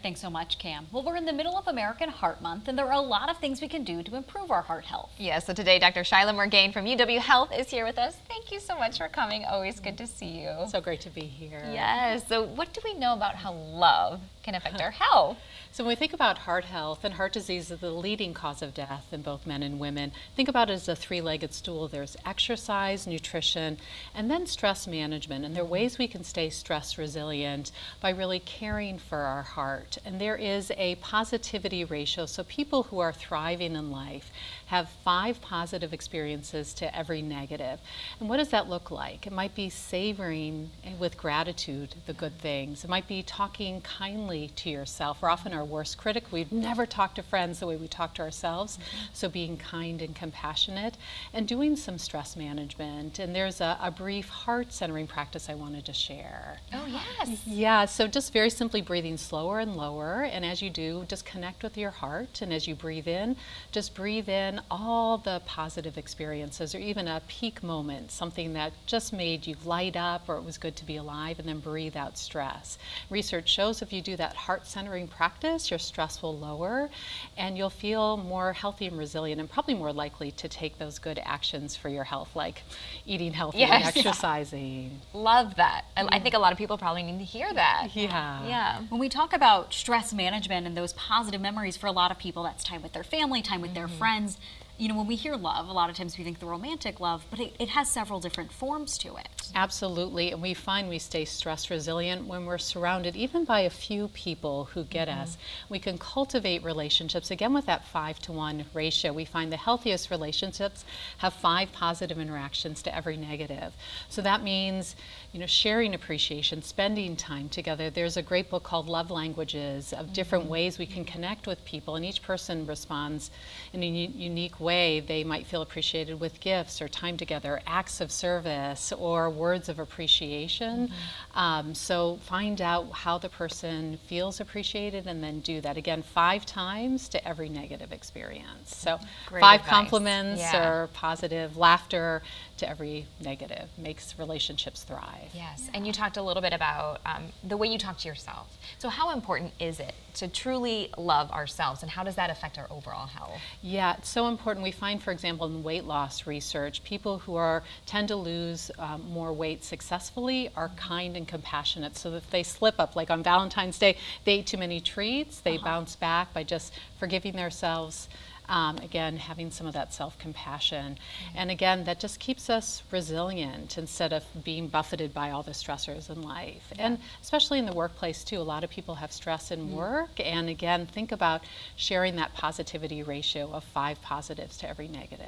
Thanks so much, Cam. Well, we're in the middle of American Heart Month, and there are a lot of things we can do to improve our heart health. Yeah, so today Dr. Shyla Morgaine from UW Health is here with us. Thank you so much for coming. Always good to see you. So great to be here. Yes, so what do we know about how love can affect our health? So when we think about heart health, and heart disease is the leading cause of death in both men and women, think about it as a three-legged stool. There's exercise, nutrition, and then stress management. And there are ways we can stay stress resilient by really caring for our heart. And there is a positivity ratio. So people who are thriving in life have 5 positive experiences to every negative. And what does that look like? It might be savoring with gratitude the good things. It might be talking kindly to yourself. We're often our worst critic. We'd never talk to friends the way we talk to ourselves. So being kind and compassionate and doing some stress management. And there's a brief heart centering practice I wanted to share. Oh, yes. Yeah, so just very simply breathing slower and lower. And as you do, just connect with your heart. And as you breathe in, just breathe in all the positive experiences, or even a peak moment, something that just made you light up, or it was good to be alive, and then breathe out stress. Research shows if you do that heart centering practice, your stress will lower and you'll feel more healthy and resilient, and probably more likely to take those good actions for your health, like eating healthy and exercising. Love that. I think a lot of people probably need to hear that. Yeah. Yeah. When we talk about stress management and those positive memories, for a lot of people, that's time with their family, time with their friends. You know, when we hear love, a lot of times we think the romantic love, but it has several different forms to it. Absolutely, and we find we stay stress resilient when we're surrounded even by a few people who get us. We can cultivate relationships, again with that 5-to-1 ratio. We find the healthiest relationships have 5 positive interactions to every negative. So that means, you know, sharing appreciation, spending time together. There's a great book called Love Languages of different ways we can connect with people, and each person responds in a unique way. They might feel appreciated with gifts or time together, acts of service, or words of appreciation. So find out how the person feels appreciated and then do that. Again, 5 times to every negative experience. So Great 5 advice. compliments Yeah. or positive laughter to every negative makes relationships thrive. Yes, and you talked a little bit about the way you talk to yourself. So how important is it to truly love ourselves, and how does that affect our overall health? Yeah, it's so important. We find, for example, in weight loss research, people who tend to lose more weight successfully are kind and compassionate. So if they slip up, like on Valentine's Day, they ate too many treats, they bounce back by just forgiving themselves. Again, having some of that self-compassion. And again, that just keeps us resilient instead of being buffeted by all the stressors in life. And especially in the workplace too, a lot of people have stress in work. And again, think about sharing that positivity ratio of 5 positives to every negative.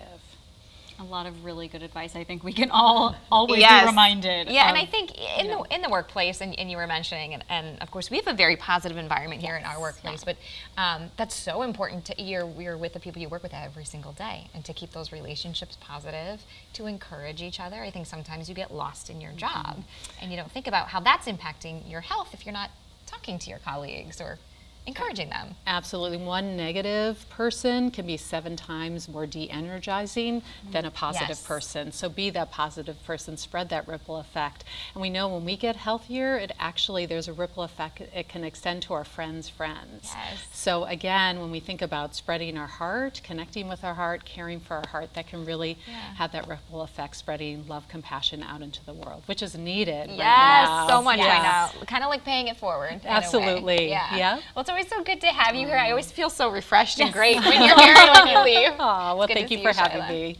A lot of really good advice. I think we can all always Yes. be reminded. Yeah, of, and I think in the workplace, and you were mentioning, and of course we have a very positive environment here in our workplace, but that's so important to you're with the people you work with every single day, and to keep those relationships positive, to encourage each other. I think sometimes you get lost in your job, and you don't think about how that's impacting your health if you're not talking to your colleagues or encouraging them. Absolutely. One negative person can be 7 times more de-energizing than a positive person. So be that positive person, spread that ripple effect. And we know when we get healthier, there's a ripple effect. It can extend to our friends' friends. Yes. So again, when we think about spreading our heart, connecting with our heart, caring for our heart, that can really have that ripple effect, spreading love, compassion out into the world, which is needed right now. So much Yes. right now. Kind of like paying it forward. in a way. Absolutely. Yeah. Yeah. Well, it's always so good to have you here. I always feel so refreshed and great when you're here and when you leave. Oh, well, It's good thank to you see for you, having Shyla. me.